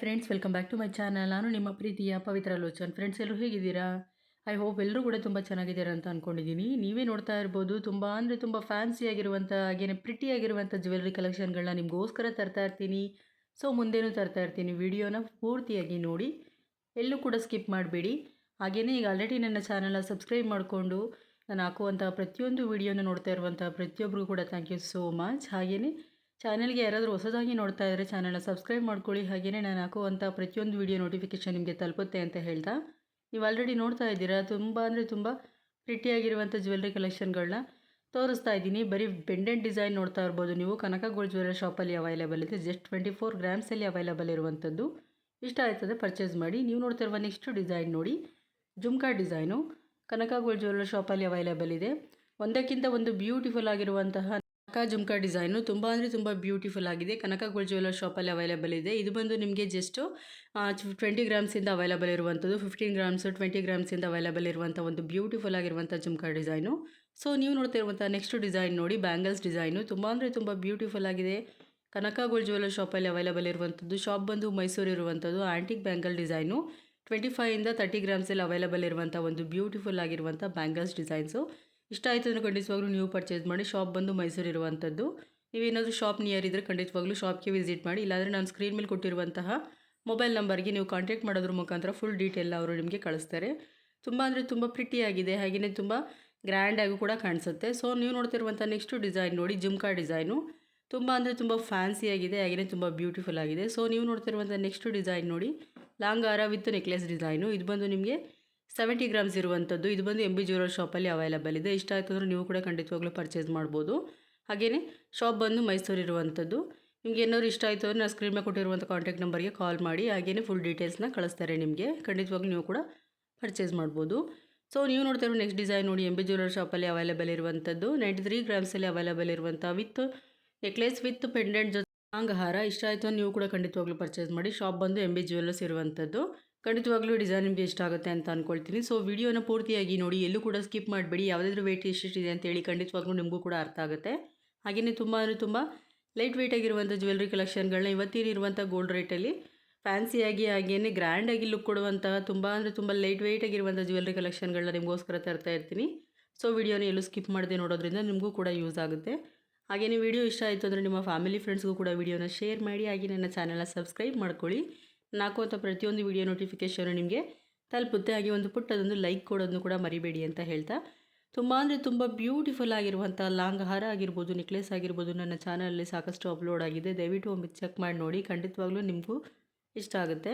Friends, welcome back to my channel. ನಾನು ನಿಮ್ಮ ಪ್ರೀತಿಯ ಪವಿತ್ರ ಲೋಚನ್. ಫ್ರೆಂಡ್ಸ್, ಎಲ್ಲರೂ ಹೇಗಿದ್ದೀರಾ? ಐ ಹೋಪ್ ಎಲ್ಲರೂ ಕೂಡ ತುಂಬ ಚೆನ್ನಾಗಿದ್ದೀರಾ ಅಂತ ಅಂದ್ಕೊಂಡಿದ್ದೀನಿ. ನೀವೇ ನೋಡ್ತಾ ಇರ್ಬೋದು, ತುಂಬ ಅಂದರೆ ತುಂಬ ಫ್ಯಾನ್ಸಿ ಆಗಿರುವಂಥ ಹಾಗೇನೆ ಪ್ರಿಟಿ ಆಗಿರುವಂಥ ಜ್ಯುವೆಲ್ರಿ ಕಲೆಕ್ಷನ್ಗಳನ್ನ ನಿಮಗೋಸ್ಕರ ತರ್ತಾ ಇರ್ತೀನಿ. ಸೊ ಮುಂದೇನೂ ತರ್ತಾ ಇರ್ತೀನಿ. ವಿಡಿಯೋನ ಪೂರ್ತಿಯಾಗಿ ನೋಡಿ, ಎಲ್ಲೂ ಕೂಡ ಸ್ಕಿಪ್ ಮಾಡಬೇಡಿ. ಹಾಗೆಯೇ ಈಗ ಆಲ್ರೆಡಿ ನನ್ನ ಚಾನಲ್ನ ಸಬ್ಸ್ಕ್ರೈಬ್ ಮಾಡಿಕೊಂಡು ನಾನು ಹಾಕುವಂಥ ಪ್ರತಿಯೊಂದು ವಿಡಿಯೋನ ನೋಡ್ತಾ ಇರುವಂಥ ಪ್ರತಿಯೊಬ್ಬರಿಗೂ ಕೂಡ ಥ್ಯಾಂಕ್ ಯು ಸೋ ಮಚ್. ಹಾಗೆಯೇ ಚಾನಲ್ಗೆ ಯಾರಾದರೂ ಹೊಸದಾಗಿ ನೋಡ್ತಾ ಇದ್ದರೆ ಚಾನಲ್ನ ಸಬ್ಸ್ಕ್ರೈಬ್ ಮಾಡ್ಕೊಳ್ಳಿ. ಹಾಗೆಯೇ ನಾನು ಹಾಕುವಂಥ ಪ್ರತಿಯೊಂದು ವೀಡಿಯೋ ನೋಟಿಫಿಕೇಷನ್ ನಿಮಗೆ ತಲುಪುತ್ತೆ ಅಂತ ಹೇಳ್ತಾ, ನೀವು ಆಲ್ರೆಡಿ ನೋಡ್ತಾ ಇದ್ದೀರಾ, ತುಂಬ ಅಂದರೆ ತುಂಬ ಪ್ರಿಟಿಯಾಗಿರುವಂಥ ಜ್ಯುವೆಲ್ರಿ ಕಲೆಕ್ಷನ್ಗಳನ್ನ ತೋರಿಸ್ತಾ ಇದ್ದೀನಿ. ಬರೀ ಪೆಂಡೆಂಟ್ ಡಿಸೈನ್ ನೋಡ್ತಾ ಇರ್ಬೋದು ನೀವು. ಕನಕ ಗೋಲ್ಡ್ ಜ್ಯುವೆಲ್ಲರಿ ಶಾಪಲ್ಲಿ ಅವೈಲೇಬಲ್ ಇದೆ. ಜಸ್ಟ್ 24 ಗ್ರಾಮ್ಸಲ್ಲಿ ಅವೈಲೇಬಲ್ ಇರುವಂಥದ್ದು. ಇಷ್ಟ ಆಯ್ತದೆ ಪರ್ಚೇಸ್ ಮಾಡಿ. ನೀವು ನೋಡ್ತಿರುವ ನೆಕ್ಸ್ಟ್ ಡಿಸೈನ್ ನೋಡಿ, ಜುಮ್ಕಾ ಡಿಸೈನು ಕನಕ ಗೋಲ್ಡ್ ಜ್ಯುವೆಲ್ಲರಿ ಶಾಪಲ್ಲಿ ಅವೈಲೇಬಲ್ ಇದೆ. ಒಂದಕ್ಕಿಂತ ಒಂದು ಬ್ಯೂಟಿಫುಲ್ ಆಗಿರುವಂತಹ ಜುಮ್ಕಾ ಡಿಸೈನು ತುಂಬ ಅಂದರೆ ತುಂಬ ಬ್ಯೂಟಿಫುಲ್ ಆಗಿದೆ. ಕನಕ ಗೋಲ್ಡ್ ಜ್ಯುವೆಲ್ಲರ್ ಶಾಪಲ್ಲಿ ಅವೈಲೇಬಲ್ ಇದೆ. ಇದು ಬಂದು ನಿಮಗೆ ಜಸ್ಟ್ 20 ಗ್ರಾಮ್ಸಿಂದ ಅವೈಲೇಬಲ್ ಇರುವಂಥದ್ದು. 15 ಗ್ರಾಮ್ಸು 20 ಗ್ರಾಮ್ಸಿಂದ ಅವೈಲೇಬಲ್ ಇರುವಂಥ ಒಂದು ಬ್ಯೂಟಿಫುಲ್ ಆಗಿರುವಂಥ ಜುಮ್ಕಾ ಡಿಸೈನು. ಸೊ ನೀವು ನೋಡ್ತಾ ಇರುವಂಥ ನೆಕ್ಸ್ಟ್ ಡಿಸೈನ್ ನೋಡಿ, ಬ್ಯಾಂಗಲ್ಸ್ ಡಿಸೈನು ತುಂಬ ಅಂದರೆ ತುಂಬ ಬ್ಯೂಟಿಫುಲ್ ಆಗಿದೆ. ಕನಕ ಗೋಲ್ಡ್ ಜ್ಯುವೆಲ್ಲರ್ ಶಾಪಲ್ಲಿ ಅವೈಲೇಬಲ್ ಇರುವಂಥದ್ದು. ಶಾಪ್ ಬಂದು ಮೈಸೂರು ಇರುವಂಥದ್ದು. ಆ್ಯಂಟಿಕ್ ಬ್ಯಾಂಗಲ್ ಡಿಸೈನು 25ಇಂದ 30 ಗ್ರಾಮ್ಸಲ್ಲಿ ಅವೈಲೇಬಲ್ ಇರುವಂಥ ಒಂದು ಬ್ಯೂಟಿಫುಲ್ ಆಗಿರುವಂಥ ಬ್ಯಾಂಗಲ್ಸ್ ಡಿಸೈನ್ಸು. ಇಷ್ಟ ಆಯಿತು ಅಂದರೆ ಖಂಡಿತವಾಗ್ಲೂ ನೀವು ಪರ್ಚೇಸ್ ಮಾಡಿ. ಶಾಪ್ ಬಂದು ಮೈಸೂರು ಇರುವಂಥದ್ದು. ನೀವೇನಾದರೂ ಶಾಪ್ ನಿಯರ್ ಇದ್ದರೆ ಖಂಡಿತವಾಗ್ಲೂ ಶಾಪ್ಗೆ ವಿಸಿಟ್ ಮಾಡಿ. ಇಲ್ಲಾಂದರೆ ನಾನು ಸ್ಕ್ರೀನ್ ಮೇಲೆ ಕೊಟ್ಟಿರುವಂತಹ ಮೊಬೈಲ್ ನಂಬರ್ಗೆ ನೀವು ಕಾಂಟ್ಯಾಕ್ಟ್ ಮಾಡೋದ್ರ ಮುಖಾಂತರ ಫುಲ್ ಡೀಟೇಲ್ನ ಅವರು ನಿಮಗೆ ಕಳಿಸ್ತಾರೆ. ತುಂಬ ಅಂದರೆ ತುಂಬ ಪ್ರಿಟಿಯಾಗಿದೆ, ಹಾಗೆಯೇ ತುಂಬ ಗ್ರ್ಯಾಂಡಾಗೂ ಕೂಡ ಕಾಣಿಸುತ್ತೆ. ಸೊ ನೀವು ನೋಡ್ತಿರುವಂಥ ನೆಕ್ಸ್ಟ್ ಡಿಸೈನ್ ನೋಡಿ, ಜುಮ್ಕಾ ಡಿಸೈನು ತುಂಬ ಅಂದರೆ ತುಂಬ ಫ್ಯಾನ್ಸಿಯಾಗಿದೆ, ಹಾಗೆಯೇ ತುಂಬ ಬ್ಯೂಟಿಫುಲ್ ಆಗಿದೆ. ಸೊ ನೀವು ನೋಡ್ತಿರುವಂಥ ನೆಕ್ಸ್ಟ್ ಡಿಸೈನ್ ನೋಡಿ, ಲಾಂಗ್ ಹಾರ ವಿತ್ ನೆಕ್ಲೆಸ್ ಡಿಸೈನು. ಇದು ಬಂದು ನಿಮಗೆ 70 ಗ್ರಾಮ್ಸ್ ಇರುವಂಥದ್ದು. ಇದು ಬಂದು MB ಜ್ಯುವೆಲ್ಲರ್ ಶಾಪಲ್ಲಿ ಅವೈಲೇಬಲ್ ಇದೆ. ಇಷ್ಟ ಆಯಿತು ಅಂದರೆ ನೀವು ಕೂಡ ಖಂಡಿತವಾಗ್ಲೂ ಪರ್ಚೇಸ್ ಮಾಡ್ಬೋದು. ಹಾಗೆಯೇ ಶಾಪ್ ಬಂದು ಮೈಸೂರು ಇರುವಂಥದ್ದು. ನಿಮ್ಗೆ ಏನಾದ್ರು ಇಷ್ಟ ಆಯಿತು ಅಂದರೆ ನಾನು ಸ್ಕ್ರೀನ್ ಮೇಲೆ ಕೊಟ್ಟಿರುವಂಥ ಕಾಂಟ್ಯಾಕ್ಟ್ ನಂಬರ್ಗೆ ಕಾಲ್ ಮಾಡಿ, ಹಾಗೆಯೇ ಫುಲ್ ಡೀಟೇಲ್ಸ್ನ ಕಳಿಸ್ತಾರೆ ನಿಮಗೆ. ಖಂಡಿತವಾಗ್ಲೂ ನೀವು ಕೂಡ ಪರ್ಚೇಸ್ ಮಾಡ್ಬೋದು. ಸೊ ನೀವು ನೋಡ್ತಾ ಇರೋ ನೆಕ್ಸ್ಟ್ ಡಿಸೈನ್ ನೋಡಿ, MB ಜ್ಯುವೆಲ್ಲರ್ ಶಾಪಲ್ಲಿ ಅವೈಲೇಬಲ್ ಇರುವಂಥದ್ದು. 93 ಗ್ರಾಮ್ಸಲ್ಲಿ ಅವೈಲೇಬಲ್ ಇರುವಂಥ ವಿತ್ ನೆಕ್ಲೆಸ್ ವಿತ್ ಪೆಂಡೆಂಟ್ ಜೊತೆ ಲಾಂಗ್ ಹಾರ. ಇಷ್ಟ ಆಯಿತು ನೀವು ಕೂಡ ಖಂಡಿತವಾಗ್ಲೂ ಪರ್ಚೇಸ್ ಮಾಡಿ. ಶಾಪ್ ಬಂದು MB ಜ್ಯುವೆಲ್ಲರ್ಸ್ ಇರುವಂಥದ್ದು. ಖಂಡಿತವಾಗ್ಲೂ ಡಿಸೈನ್ ನಿಮಗೆ ಇಷ್ಟ ಆಗುತ್ತೆ ಅಂತ ಅಂದ್ಕೊಳ್ತೀನಿ. ಸೊ ವಿಡಿಯೋನ ಪೂರ್ತಿಯಾಗಿ ನೋಡಿ, ಎಲ್ಲೂ ಕೂಡ ಸ್ಕಿಪ್ ಮಾಡಬೇಡಿ. ಯಾವುದಾದ್ರೂ ವೆಯ್ಟ್ ಎಷ್ಟಿದೆ ಅಂತೇಳಿ ಖಂಡಿತವಾಗ್ಲೂ ನಿಮಗೂ ಕೂಡ ಅರ್ಥ ಆಗುತ್ತೆ. ಹಾಗೆಯೇ ತುಂಬ ಅಂದರೆ ತುಂಬ ಲೈಟ್ ವೆಯ್ಟ್ ಆಗಿರುವಂಥ ಜ್ಯುವೆಲ್ರಿ ಕಲೆಕ್ಷನ್ಗಳನ್ನ ಇವತ್ತಿನಿರುವಂಥ ಗೋಲ್ಡ್ ರೇಟಲ್ಲಿ ಫ್ಯಾನ್ಸಿಯಾಗಿ ಹಾಗೆಯೇ ಗ್ರ್ಯಾಂಡಾಗಿ ಲುಕ್ ಕೊಡುವಂತಹ ತುಂಬ ಅಂದರೆ ತುಂಬ ಲೈಟ್ ವೆಯ್ಟ್ ಆಗಿರುವಂಥ ಜ್ಯುವೆಲ್ರಿ ಕಲೆಕ್ಷನ್ಗಳನ್ನ ನಿಮಗೋಸ್ಕರ ತರ್ತಾ ಇರ್ತೀನಿ. ಸೊ ವಿಡಿಯೋನ ಎಲ್ಲೂ ಸ್ಕಿಪ್ ಮಾಡದೆ ನೋಡೋದ್ರಿಂದ ನಿಮಗೂ ಕೂಡ ಯೂಸ್ ಆಗುತ್ತೆ. ಹಾಗೆಯೇ ವಿಡಿಯೋ ಇಷ್ಟ ಆಯಿತು ಅಂದರೆ ನಿಮ್ಮ ಫ್ಯಾಮಿಲಿ ಫ್ರೆಂಡ್ಸ್ಗೂ ಕೂಡ ವಿಡಿಯೋನ ಶೇರ್ ಮಾಡಿ. ಹಾಗೆ ನನ್ನ ಚಾನಲ್ನ ಸಬ್ಸ್ಕ್ರೈಬ್ ಮಾಡ್ಕೊಳ್ಳಿ. ನಾನು ಹಾಕುವಂಥ ಪ್ರತಿಯೊಂದು ವಿಡಿಯೋ ನೋಟಿಫಿಕೇಷನ್ ನಿಮಗೆ ತಲುಪುತ್ತೆ. ಹಾಗೆ ಒಂದು ಪುಟ್ಟದೊಂದು ಲೈಕ್ ಕೊಡೋದನ್ನು ಕೂಡ ಮರಿಬೇಡಿ ಅಂತ ಹೇಳ್ತಾ, ತುಂಬ ಅಂದರೆ ತುಂಬ ಬ್ಯೂಟಿಫುಲ್ ಆಗಿರುವಂಥ ಲಾಂಗ್ ಹಾರ ಆಗಿರ್ಬೋದು, ನೆಕ್ಲೆಸ್ ಆಗಿರ್ಬೋದು ನನ್ನ ಚಾನಲಲ್ಲಿ ಸಾಕಷ್ಟು ಅಪ್ಲೋಡ್ ಆಗಿದೆ. ದಯವಿಟ್ಟು ಒಮ್ಮೆ ಚೆಕ್ ಮಾಡಿ ನೋಡಿ, ಖಂಡಿತವಾಗ್ಲೂ ನಿಮಗೂ ಇಷ್ಟ ಆಗುತ್ತೆ.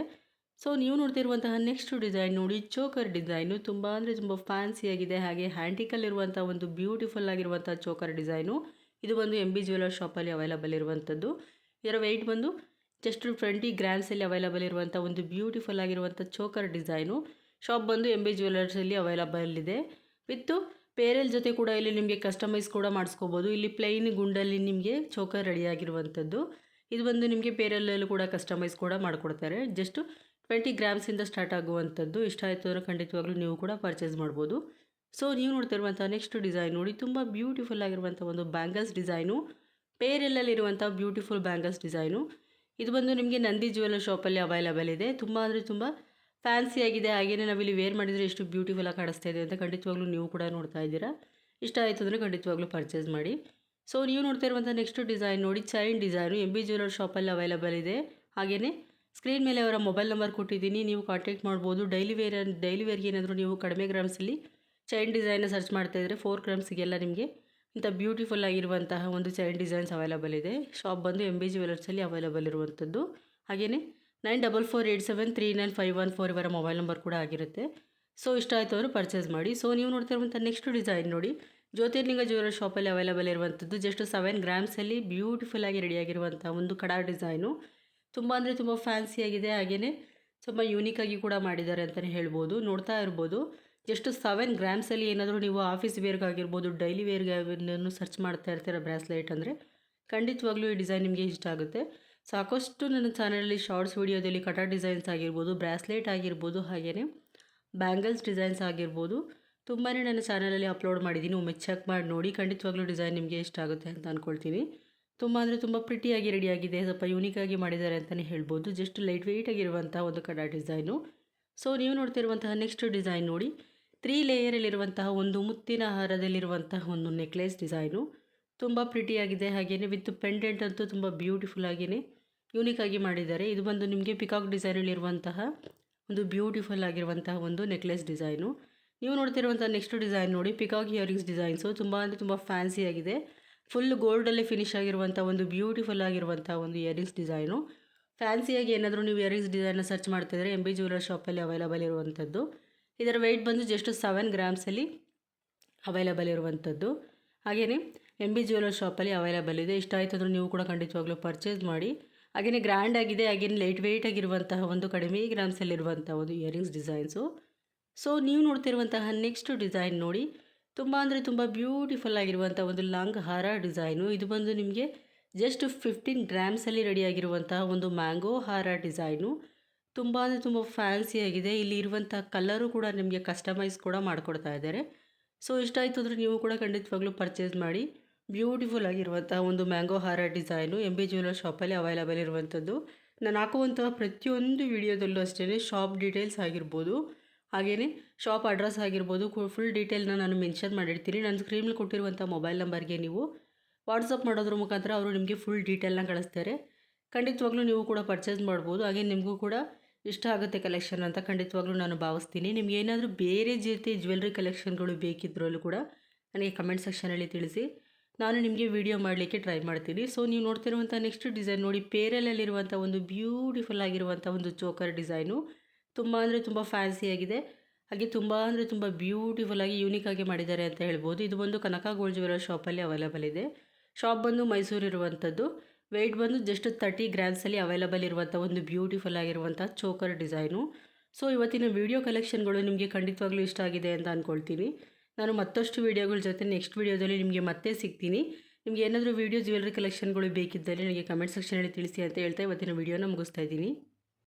ಸೊ ನೀವು ನೋಡ್ತಿರುವಂತಹ ನೆಕ್ಸ್ಟ್ ಡಿಸೈನ್ ನೋಡಿ, ಚೋಕರ್ ಡಿಸೈನು ತುಂಬ ಅಂದರೆ ತುಂಬ ಫ್ಯಾನ್ಸಿಯಾಗಿದೆ. ಹಾಗೆ ಹ್ಯಾಂಟಿಕಲ್ಲಿರುವಂಥ ಒಂದು ಬ್ಯೂಟಿಫುಲ್ ಆಗಿರುವಂಥ ಚೋಕರ್ ಡಿಸೈನು. ಇದು ಬಂದು MB ಜ್ಯುವೆಲ್ಲರ್ ಶಾಪಲ್ಲಿ ಅವೈಲೇಬಲ್ ಇರುವಂಥದ್ದು. ಇದರ ವೆಯ್ಟ್ ಬಂದು ಜಸ್ಟ್ 20 ಗ್ರಾಮ್ಸಲ್ಲಿ ಅವೈಲೇಬಲ್ ಇರುವಂಥ ಒಂದು ಬ್ಯೂಟಿಫುಲ್ ಆಗಿರುವಂಥ ಚೋಕರ್ ಡಿಸೈನು. ಶಾಪ್ ಬಂದು MB ಜ್ಯುವೆಲ್ಲರ್ಸಲ್ಲಿ ಅವೈಲೇಬಲ್ ಇದೆ. ವಿತ್ತು ಪೇರೆಲ್ ಜೊತೆ ಕೂಡ ಇಲ್ಲಿ ನಿಮಗೆ ಕಸ್ಟಮೈಸ್ ಕೂಡ ಮಾಡಿಸ್ಕೋಬೋದು. ಇಲ್ಲಿ ಪ್ಲೈನ್ ಗುಂಡಲ್ಲಿ ನಿಮಗೆ ಚೋಕರ್ ರೆಡಿಯಾಗಿರುವಂಥದ್ದು. ಇದು ಬಂದು ನಿಮಗೆ ಪೇರಲ್ಲೂ ಕೂಡ ಕಸ್ಟಮೈಸ್ ಕೂಡ ಮಾಡಿಕೊಡ್ತಾರೆ. ಜಸ್ಟ್ 20 ಗ್ರಾಮ್ಸಿಂದ ಸ್ಟಾರ್ಟ್ ಆಗುವಂಥದ್ದು. ಇಷ್ಟ ಆಯಿತು ಅಂದರೆ ಖಂಡಿತವಾಗ್ಲೂ ನೀವು ಕೂಡ ಪರ್ಚೇಸ್ ಮಾಡ್ಬೋದು. ಸೊ ನೀವು ನೋಡ್ತಿರುವಂಥ ನೆಕ್ಸ್ಟ್ ಡಿಸೈನ್ ನೋಡಿ, ತುಂಬ ಬ್ಯೂಟಿಫುಲ್ ಆಗಿರುವಂಥ ಒಂದು ಬ್ಯಾಂಗಲ್ಸ್ ಡಿಸೈನು. ಪೇರೆಲ್ಲಲ್ಲಿರುವಂಥ ಬ್ಯೂಟಿಫುಲ್ ಬ್ಯಾಂಗಲ್ಸ್ ಡಿಸೈನು. ಇದು ಬಂದು ನಿಮಗೆ ನಂದಿ ಜ್ಯುವೆಲ್ಲರ್ ಶಾಪಲ್ಲಿ ಅವೈಲೇಬಲ್ ಇದೆ. ತುಂಬ ಅಂದರೆ ತುಂಬ ಫ್ಯಾನ್ಸಿಯಾಗಿದೆ. ಹಾಗೆಯೇ ನಾವಿಲ್ಲಿ ವೇರ್ ಮಾಡಿದರೆ ಎಷ್ಟು ಬ್ಯೂಟಿಫುಲ್ಲಾಗಿ ಕಾಣಿಸ್ತಾ ಇದೆ ಅಂತ ಖಂಡಿತವಾಗ್ಲೂ ನೀವು ಕೂಡ ನೋಡ್ತಾ ಇದ್ದೀರಾ. ಇಷ್ಟ ಆಯಿತು ಅಂದರೆ ಖಂಡಿತವಾಗ್ಲೂ ಪರ್ಚೇಸ್ ಮಾಡಿ. ಸೊ ನೀವು ನೋಡ್ತಾ ಇರುವಂಥ ನೆಕ್ಸ್ಟ್ ಡಿಸೈನ್ ನೋಡಿ, ಚೈನ್ ಡಿಸೈನು. MB ಜ್ಯುವೆಲ್ಲರ್ ಶಾಪಲ್ಲಿ ಅವೈಲೇಬಲ್ ಇದೆ. ಹಾಗೆಯೇ ಸ್ಕ್ರೀನ್ ಮೇಲೆ ಅವರ ಮೊಬೈಲ್ ನಂಬರ್ ಕೊಟ್ಟಿದ್ದೀನಿ, ನೀವು ಕಾಂಟ್ಯಾಕ್ಟ್ ಮಾಡ್ಬೋದು. ಡೈಲಿ ವೇರ್ಗೆ ಏನಾದರೂ ನೀವು ಕಡಿಮೆ ಗ್ರಾಮ್ಸಲ್ಲಿ ಚೈನ್ ಡಿಸೈನ್ನ ಸರ್ಚ್ ಮಾಡ್ತಾ ಇದ್ದರೆ 4 ಗ್ರಾಮ್ಸಿಗೆಲ್ಲ ನಿಮಗೆ ಇಂಥ ಬ್ಯೂಟಿಫುಲ್ ಆಗಿರುವಂತಹ ಒಂದು ಚೈನ್ ಡಿಸೈನ್ಸ್ ಅವೈಲೇಬಲ್ ಇದೆ. ಶಾಪ್ ಬಂದು MB ಜ್ಯುವೆಲ್ಲರ್ಸಲ್ಲಿ ಅವೈಲೇಬಲ್ ಇರುವಂಥದ್ದು. ಹಾಗೆಯೇ 9448739514 ಇವರ ಮೊಬೈಲ್ ನಂಬರ್ ಕೂಡ ಆಗಿರುತ್ತೆ. ಸೊ ಇಷ್ಟ ಆಯಿತು ಅವರು ಪರ್ಚೇಸ್ ಮಾಡಿ. ಸೊ ನೀವು ನೋಡ್ತಾ ಇರುವಂಥ ನೆಕ್ಸ್ಟ್ ಡಿಸೈನ್ ನೋಡಿ, ಜ್ಯೋತಿರ್ಲಿಂಗ ಜ್ಯುವೆಲ್ಲರ್ ಶಾಪಲ್ಲಿ ಅವೈಲೇಬಲ್ ಇರುವಂಥದ್ದು. ಜಸ್ಟ್ 7 ಗ್ರಾಮ್ಸಲ್ಲಿ ಬ್ಯೂಟಿಫುಲ್ಲಾಗಿ ರೆಡಿಯಾಗಿರುವಂಥ ಒಂದು ಕಡಾ ಡಿಸೈನು. ತುಂಬ ಅಂದರೆ ತುಂಬ ಫ್ಯಾನ್ಸಿಯಾಗಿದೆ. ಹಾಗೆಯೇ ತುಂಬ ಯೂನಿಕಾಗಿ ಕೂಡ ಮಾಡಿದ್ದಾರೆ ಅಂತಲೇ ಹೇಳ್ಬೋದು. ನೋಡ್ತಾ ಇರ್ಬೋದು, ಜಸ್ಟ್ 7 ಗ್ರಾಮ್ಸಲ್ಲಿ ಏನಾದರೂ ನೀವು ಆಫೀಸ್ ವೇರ್ಗಾಗಿರ್ಬೋದು, ಡೈಲಿ ವೇರ್ಗಾಗಿನೂ ಸರ್ಚ್ ಮಾಡ್ತಾ ಇರ್ತೀರ ಬ್ರಾಸ್ಲೈಟ್ ಅಂದರೆ ಖಂಡಿತವಾಗ್ಲೂ ಈ ಡಿಸೈನ್ ನಿಮಗೆ ಇಷ್ಟ ಆಗುತ್ತೆ. ಸಾಕಷ್ಟು ನನ್ನ ಚಾನಲಲ್ಲಿ ಶಾರ್ಟ್ಸ್ ವೀಡಿಯೋದಲ್ಲಿ ಕಟಾ ಡಿಸೈನ್ಸ್ ಆಗಿರ್ಬೋದು, ಬ್ರಾಸ್ಲೆಟ್ ಆಗಿರ್ಬೋದು, ಹಾಗೆಯೇ ಬ್ಯಾಂಗಲ್ಸ್ ಡಿಸೈನ್ಸ್ ಆಗಿರ್ಬೋದು ತುಂಬಾ ನನ್ನ ಚಾನಲಲ್ಲಿ ಅಪ್ಲೋಡ್ ಮಾಡಿದ್ದೀನಿ. ಒಮ್ಮೆ ಚೆಕ್ ಮಾಡಿ ನೋಡಿ, ಖಂಡಿತವಾಗ್ಲೂ ಡಿಸೈನ್ ನಿಮಗೆ ಇಷ್ಟ ಆಗುತ್ತೆ ಅಂತ ಅಂದ್ಕೊಳ್ತೀನಿ. ತುಂಬ ಅಂದರೆ ತುಂಬ ಪ್ರಿಟಿಯಾಗಿ ರೆಡಿಯಾಗಿದೆ. ಸ್ವಲ್ಪ ಯೂನಿಕಾಗಿ ಮಾಡಿದ್ದಾರೆ ಅಂತಲೇ ಹೇಳ್ಬೋದು. ಜಸ್ಟ್ ಲೈಟ್ ವೆಯ್ಟ್ ಆಗಿರುವಂಥ ಒಂದು ಕಡ ಡಿಸೈನು. ಸೊ ನೀವು ನೋಡ್ತಿರುವಂತಹ ನೆಕ್ಸ್ಟ್ ಡಿಸೈನ್ ನೋಡಿ, 3 ಲೇಯರಲ್ಲಿರುವಂತಹ ಒಂದು ಮುತ್ತಿನ ಹಾರದಲ್ಲಿರುವಂತಹ ಒಂದು ನೆಕ್ಲೆಸ್ ಡಿಸೈನು. ತುಂಬ ಪ್ರಿಟಿಯಾಗಿದೆ. ಹಾಗೆಯೇ ವಿತ್ ಪೆಂಡೆಂಟ್ ಅಂತೂ ತುಂಬ ಬ್ಯೂಟಿಫುಲ್ ಆಗಿಯೇ ಯೂನಿಕಾಗಿ ಮಾಡಿದ್ದಾರೆ. ಇದು ಬಂದು ನಿಮಗೆ ಪಿಕಾಕ್ ಡಿಸೈನಲ್ಲಿರುವಂತಹ ಒಂದು ಬ್ಯೂಟಿಫುಲ್ ಆಗಿರುವಂತಹ ಒಂದು ನೆಕ್ಲೆಸ್ ಡಿಸೈನು. ನೀವು ನೋಡ್ತಿರುವಂಥ ನೆಕ್ಸ್ಟ್ ಡಿಸೈನ್ ನೋಡಿ, ಪಿಕಾಕ್ ಇಯರಿಂಗ್ಸ್ ಡಿಸೈನ್ಸು. ತುಂಬ ಅಂದರೆ ತುಂಬ ಫ್ಯಾನ್ಸಿ ಆಗಿದೆ. ಫುಲ್ ಗೋಲ್ಡಲ್ಲಿ ಫಿನಿಶ್ ಆಗಿರುವಂಥ ಒಂದು ಬ್ಯೂಟಿಫುಲ್ ಆಗಿರುವಂಥ ಒಂದು ಇಯರಿಂಗ್ಸ್ ಡಿಸೈನು. ಫ್ಯಾನ್ಸಿಯಾಗಿ ಏನಾದರೂ ನೀವು ಇಯರಿಂಗ್ಸ್ ಡಿಸೈನ್ನ ಸರ್ಚ್ ಮಾಡ್ತಿದ್ರೆ MB ಜ್ಯುವೆಲರ್ ಶಾಪಲ್ಲಿ ಅವೈಲಬಲ್ ಇರುವಂಥದ್ದು. ಇದರ ವೆಯ್ಟ್ ಬಂದು ಜಸ್ಟ್ 7 ಗ್ರಾಮ್ಸಲ್ಲಿ ಅವೈಲಬಲ್ ಇರುವಂಥದ್ದು. ಹಾಗೆಯೇ MB ಜ್ಯುವೆಲರ್ ಶಾಪಲ್ಲಿ ಅವೈಲಬಲ್ ಇದೆ. ಇಷ್ಟ ಆಯಿತು ಅಂದರೆ ನೀವು ಕೂಡ ಖಂಡಿತವಾಗ್ಲೂ ಪರ್ಚೇಸ್ ಮಾಡಿ. ಹಾಗೆಯೇ ಗ್ರ್ಯಾಂಡ್ ಆಗಿದೆ, ಹಾಗೆಯೇ ಲೈಟ್ ವೆಯ್ಟ್ ಆಗಿರುವಂತಹ ಒಂದು ಕಡಿಮೆ ಗ್ರಾಮ್ಸಲ್ಲಿರುವಂಥ ಒಂದು ಇಯರಿಂಗ್ಸ್ ಡಿಸೈನ್ಸು. ಸೊ ನೀವು ನೋಡ್ತಿರುವಂತಹ ನೆಕ್ಸ್ಟ್ ಡಿಸೈನ್ ನೋಡಿ, ತುಂಬ ಅಂದರೆ ತುಂಬ ಬ್ಯೂಟಿಫುಲ್ ಆಗಿರುವಂಥ ಒಂದು ಲಾಂಗ್ ಹಾರ ಡಿಸೈನು. ಇದು ಬಂದು ನಿಮಗೆ ಜಸ್ಟ್ 15 ಗ್ರಾಮ್ಸಲ್ಲಿ ರೆಡಿಯಾಗಿರುವಂತಹ ಒಂದು ಮ್ಯಾಂಗೋ ಹಾರ ಡಿಸೈನು. ತುಂಬ ಅಂದರೆ ತುಂಬ ಫ್ಯಾನ್ಸಿಯಾಗಿದೆ. ಇಲ್ಲಿ ಇರುವಂಥ ಕಲರು ಕೂಡ ನಿಮಗೆ ಕಸ್ಟಮೈಸ್ ಕೂಡ ಮಾಡಿಕೊಡ್ತಾ ಇದ್ದಾರೆ. ಸೊ ಇಷ್ಟ ಆಯಿತು ಅಂದರೆ ನೀವು ಕೂಡ ಖಂಡಿತವಾಗ್ಲೂ ಪರ್ಚೇಸ್ ಮಾಡಿ. ಬ್ಯೂಟಿಫುಲ್ ಆಗಿರುವಂತಹ ಒಂದು ಮ್ಯಾಂಗೋ ಹಾರ ಡಿಸೈನು MB ಜ್ಯುವೆಲರ್ ಶಾಪಲ್ಲಿ ಅವೈಲಬಲ್ ಇರುವಂಥದ್ದು. ನಾನು ಹಾಕುವಂತಹ ಪ್ರತಿಯೊಂದು ವಿಡಿಯೋದಲ್ಲೂ ಅಷ್ಟೇ ಶಾಪ್ ಡೀಟೇಲ್ಸ್ ಆಗಿರ್ಬೋದು, ಹಾಗೆಯೇ ಶಾಪ್ ಅಡ್ರೆಸ್ ಆಗಿರ್ಬೋದು, ಫುಲ್ ಡೀಟೇಲ್ನ ನಾನು ಮೆನ್ಷನ್ ಮಾಡಿರ್ತೀನಿ. ನಾನು ಸ್ಕ್ರೀನಲ್ಲಿ ಕೊಟ್ಟಿರುವಂಥ ಮೊಬೈಲ್ ನಂಬರ್ಗೆ ನೀವು ವಾಟ್ಸಪ್ ಮಾಡೋದ್ರ ಮುಖಾಂತರ ಅವರು ನಿಮಗೆ ಫುಲ್ ಡೀಟೇಲ್ನ ಕಳಿಸ್ತಾರೆ. ಖಂಡಿತವಾಗ್ಲೂ ನೀವು ಕೂಡ ಪರ್ಚೇಸ್ ಮಾಡ್ಬೋದು. ಹಾಗೆ ನಿಮಗೂ ಕೂಡ ಇಷ್ಟ ಆಗುತ್ತೆ ಕಲೆಕ್ಷನ್ ಅಂತ ಖಂಡಿತವಾಗ್ಲೂ ನಾನು ಭಾವಿಸ್ತೀನಿ. ನಿಮ್ಗೆ ಏನಾದರೂ ಬೇರೆ ಜೊತೆ ಜ್ಯುವೆಲ್ರಿ ಕಲೆಕ್ಷನ್ಗಳು ಬೇಕಿದ್ರಲ್ಲೂ ಕೂಡ ನನಗೆ ಕಮೆಂಟ್ ಸೆಕ್ಷನಲ್ಲಿ ತಿಳಿಸಿ, ನಾನು ನಿಮಗೆ ವಿಡಿಯೋ ಮಾಡಲಿಕ್ಕೆ ಟ್ರೈ ಮಾಡ್ತೀನಿ. ಸೊ ನೀವು ನೋಡ್ತಿರುವಂಥ ನೆಕ್ಸ್ಟ್ ಡಿಸೈನ್ ನೋಡಿ, ಪೇರಲಲ್ಲಿರುವಂಥ ಒಂದು ಬ್ಯೂಟಿಫುಲ್ ಆಗಿರುವಂಥ ಒಂದು ಚೋಕರ್ ಡಿಸೈನು. ತುಂಬ ಅಂದರೆ ತುಂಬ ಫ್ಯಾನ್ಸಿಯಾಗಿದೆ. ಹಾಗೆ ತುಂಬ ಅಂದರೆ ತುಂಬ ಬ್ಯೂಟಿಫುಲ್ಲಾಗಿ ಯೂನಿಕಾಗಿ ಮಾಡಿದ್ದಾರೆ ಅಂತ ಹೇಳ್ಬೋದು. ಇದು ಬಂದು ಕನಕ ಗೋಲ್ಡ್ ಜ್ಯುವೆಲರ್ ಶಾಪಲ್ಲಿ ಅವೈಲಬಲ್ ಇದೆ. ಶಾಪ್ ಬಂದು ಮೈಸೂರು ಇರುವಂಥದ್ದು. ವೆಯ್ಟ್ ಬಂದು ಜಸ್ಟ್ 30 ಗ್ರಾಮ್ಸಲ್ಲಿ ಅವೈಲಬಲ್ ಇರುವಂಥ ಒಂದು ಬ್ಯೂಟಿಫುಲ್ ಆಗಿರುವಂಥ ಚೋಕರ್ ಡಿಸೈನು. ಸೊ ಇವತ್ತಿನ ವಿಡಿಯೋ ಕಲೆಕ್ಷನ್ಗಳು ನಿಮಗೆ ಖಂಡಿತವಾಗ್ಲೂ ಇಷ್ಟ ಆಗಿದೆ ಅಂತ ಅಂದ್ಕೊಳ್ತೀನಿ. ನಾನು ಮತ್ತಷ್ಟು ವೀಡಿಯೋಗಳ ಜೊತೆ ನೆಕ್ಸ್ಟ್ ವೀಡಿಯೋದಲ್ಲಿ ನಿಮಗೆ ಮತ್ತೆ ಸಿಗ್ತೀನಿ. ನಿಮಗೆ ಏನಾದರೂ ವೀಡಿಯೋ ಜ್ಯುವೆಲ್ರಿ ಕಲೆಕ್ಷನ್ಗಳು ಬೇಕಿದ್ದಲ್ಲಿ ನನಗೆ ಕಮೆಂಟ್ ಸೆಕ್ಷನಲ್ಲಿ ತಿಳಿಸಿ ಅಂತ ಹೇಳ್ತಾ ಇವತ್ತಿನ ವೀಡಿಯೋನ ಮುಗಿಸ್ತಾ ಇದ್ದೀನಿ.